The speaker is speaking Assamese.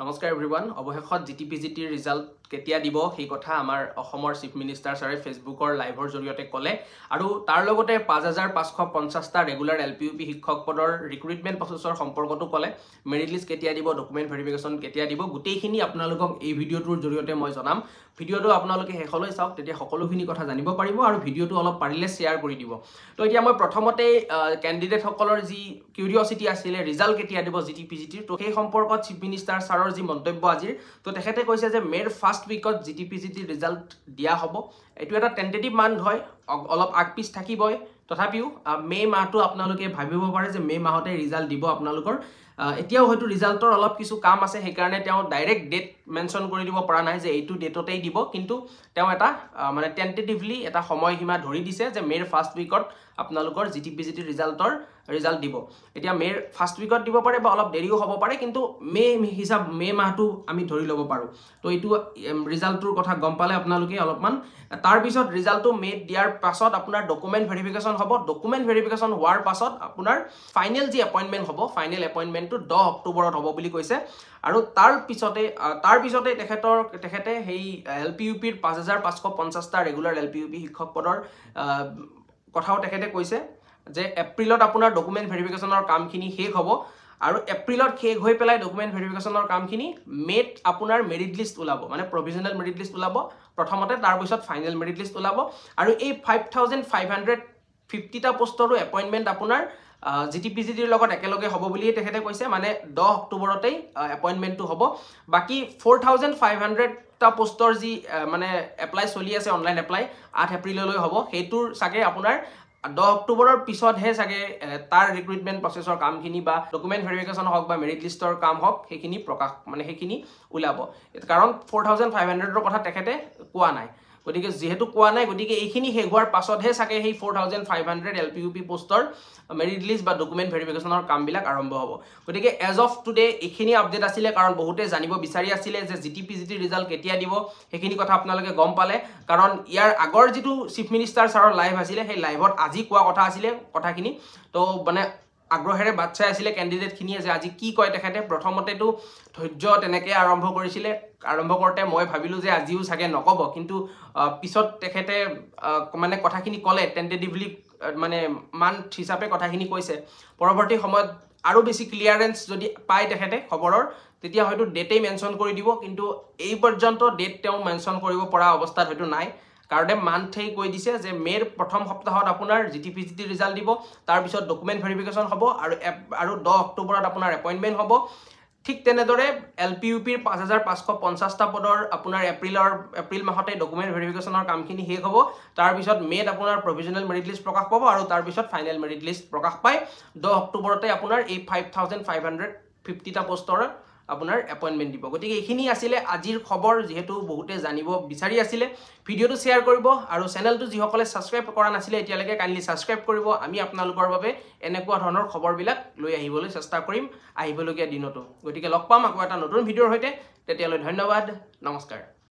নমস্কাৰ এভৰিৱান অৱশেষত জিটিপিজিটিৰ ৰিজাল্ট কেতিয়া দিব সেই কথা আমাৰ অসমৰ চিফ মিনিষ্টাৰ ছাৰে ফেচবুকৰ লাইভৰ জৰিয়তে ক'লে আৰু তাৰ লগতে 5550টা ৰেগুলাৰ এলপিইউপি শিক্ষক পদৰ ৰিক্ৰুটমেণ্ট প্ৰচেছৰ সম্পৰ্কটো ক'লে মেৰিট লিষ্ট কেতিয়া দিব ডকুমেণ্ট ভেৰিফিকেশ্যন কেতিয়া দিব গোটেইখিনি আপোনালোকক এই ভিডিঅ'টোৰ জৰিয়তে মই জনাম ভিডিঅ'টো আপোনালোকে শেষলৈ চাওক তেতিয়া সকলোখিনি কথা জানিব পাৰিব আৰু ভিডিঅ'টো অলপ পাৰিলে শ্বেয়াৰ কৰি দিব তো এতিয়া মই প্ৰথমতে কেণ্ডিডেটসকলৰ যি কিউৰিঅচিটি আছিলে ৰিজাল্ট কেতিয়া দিব জিটিপিজিটিৰ তো সেই সম্পৰ্কত চিফ মিনিষ্টাৰ ছাৰৰ যি মন্তব্য আজিৰ তো তেখেতে কৈছে যে মেৰ ফাৰ্ষ্ট উইকত জিটিপিজিটিৰ ৰিজাল্ট দিয়া হ'ব এইটো এটা টেন্টেটিভ মান্থ হয় অলপ আগপিছ থাকিবই তথাপিও মে মাহটো আপোনালোকে ভাবিব পাৰে যে মে মাহতে ৰিজাল্ট দিব আপোনালোকৰ এতিয়াও হয়তো ৰিজাল্টৰ অলপ কিছু কাম আছে সেইকাৰণে তেওঁ ডাইৰেক্ট ডেট মেনশ্যন কৰি দিব পৰা নাই যে এইটো ডেটতেই দিব কিন্তু তেওঁ এটা মানে টেন্টেটিভলি এটা সময়সীমা ধৰি দিছে যে মেৰ ফাৰ্ষ্ট উইকত আপোনালোকৰ জিটিপিজিটিৰ ৰিজাল্ট দিব এতিয়া মেৰ ফাৰ্ষ্ট উইকত দিব পাৰে বা অলপ দেৰিও হ'ব পাৰে কিন্তু মে মাহটো আমি ধৰি ল'ব পাৰোঁ তো এইটো ৰিজাল্টটোৰ কথা গম পালে আপোনালোকে অলপমান তাৰপিছত ৰিজাল্টটো মেত দিয়াৰ পাছত আপোনাৰ ডকুমেণ্ট ভেৰিফিকেশ্যন হ'ব ডকুমেণ্ট ভেৰিফিকেশ্যন হোৱাৰ পাছত আপোনাৰ ফাইনেল যি এপইণ্টমেণ্ট হ'ব ফাইনেল এপইণ্টমেণ্টটো 10 অক্টোবৰত হ'ব বুলি কৈছে আৰু তাৰ পিছতে তেখেতে সেই এলপিইউপিৰ 5550টা ৰেগুলাৰ এলপিইউপি শিক্ষক পদৰ কথাও তেখেতে কৈছে যে এপ্ৰিলত আপোনাৰ ডকুমেণ্ট ভেৰিফিকেশ্যনৰ কামখিনি শেষ হ'ব আৰু এপ্ৰিলত শেষ হৈ পেলাই ডকুমেণ্ট ভেৰিফিকেশ্যনৰ কামখিনি মেত আপোনাৰ মেৰিট লিষ্ট ওলাব মানে প্ৰভিজনেল মেৰিট লিষ্ট ওলাব প্ৰথমতে তাৰপিছত ফাইনেল মেৰিট লিষ্ট ওলাব আৰু এই 5550টা পোষ্টৰো এপইণ্টমেণ্ট আপোনাৰ জিটিপিজিটিৰ লগত একেলগে হ'ব বুলিয়ে তেখেতে কৈছে মানে 10 অক্টোবৰতেই এপইণ্টমেণ্টটো হ'ব বাকী 4500টা পোষ্টৰ যি মানে এপ্লাই চলি আছে অনলাইন এপ্লাই 8 এপ্ৰিললৈ হ'ব সেইটোৰ চাগে আপোনাৰ 10 অক্টোবৰৰ পিছতহে চাগে তাৰ ৰিক্ৰুটমেণ্ট প্ৰচেছৰ কামখিনি বা ডকুমেণ্ট ভেৰিফিকেশ্যন হওক বা মেৰিট লিষ্টৰ কাম হওক সেইখিনি ওলাব কাৰণ 4500ৰ কথা তেখেতে কোৱা নাই গতিকে যেহেতু কোৱা নাই গতিকে এইখিনি শেষ হোৱাৰ পাছতহে চাগে সেই 4500 এলপিইউপি পোষ্টৰ মেৰিট লিষ্ট বা ডকুমেণ্ট ভেৰিফিকেশ্যনৰ কামবিলাক আৰম্ভ হ'ব গতিকে এজ অফ টুডে এইখিনি আপডেট আছিলে কাৰণ বহুতে জানিব বিচাৰি আছিলে যে জিটিপিজিটিৰ ৰিজাল্ট কেতিয়া দিব সেইখিনি কথা আপোনালোকে গম পালে কাৰণ ইয়াৰ আগৰ যিটো চিফ মিনিষ্টাৰ ছাৰৰ লাইভ আছিলে সেই লাইভত আজি কোৱা কথা আছিলে কথাখিনি তো মানে আগ্ৰহেৰে বাট চাই আছিলে কেণ্ডিডেটখিনিয়ে যে আজি কি কয় তেখেতে প্ৰথমতেতো ধৈৰ্য তেনেকৈ আৰম্ভ কৰিছিলে আৰম্ভ কৰোঁতে মই ভাবিলোঁ যে আজিও চাগে নক'ব কিন্তু পিছত তেখেতে মানে কথাখিনি ক'লে টেন্টেটিভলি মানে মান্থ হিচাপে কথাখিনি কৈছে পৰৱৰ্তী সময়ত আৰু বেছি ক্লিয়াৰেঞ্চ যদি পায় তেখেতে খবৰৰ তেতিয়া হয়তো ডেটেই মেনশ্যন কৰি দিব কিন্তু এই পৰ্যন্ত ডেট তেওঁ মেনশ্যন কৰিব পৰা অৱস্থাত হয়তো নাই কাৰণে মান্থেই কৈ দিছে যে মেৰ প্ৰথম সপ্তাহত আপোনাৰ জিটিপিজিটি ৰিজাল্ট দিব তাৰপিছত ডকুমেণ্ট ভেৰিফিকেশ্যন হ'ব আৰু 10 অক্টোবৰত আপোনাৰ এপইণ্টমেণ্ট হ'ব ঠিক তেনেদৰে এলপিইউপিৰ 5550টা পদৰ আপোনাৰ এপ্ৰিল মাহতে ডকুমেণ্ট ভেৰিফিকেশ্যনৰ কামখিনি শেষ হ'ব তাৰপিছত মেত আপোনাৰ প্ৰভিজনেল মেৰিট লিষ্ট প্ৰকাশ পাব আৰু তাৰপিছত ফাইনেল মেৰিট লিষ্ট প্ৰকাশ পায় 10 অক্টোবৰতে আপোনাৰ এই 5550টা পোষ্টৰ আপোনাৰ এপইণ্টমেণ্ট দিব গতিকে এইখিনি আছিলে আজিৰ খবৰ যিহেতু বহুতে জানিব বিচাৰি আছিলে ভিডিঅ'টো শ্বেয়াৰ কৰিব আৰু চেনেলটো যিসকলে ছাবস্ক্ৰাইব কৰা নাছিলে এতিয়ালৈকে কাইণ্ডলি ছাবস্ক্ৰাইব কৰিব আমি আপোনালোকৰ বাবে এনেকুৱা ধৰণৰ খবৰবিলাক লৈ আহিবলৈ চেষ্টা কৰিম আহিবলগীয়া দিনতো গতিকে লগ পাম আকৌ এটা নতুন ভিডিঅ'ৰ সৈতে তেতিয়ালৈ ধন্যবাদ নমস্কাৰ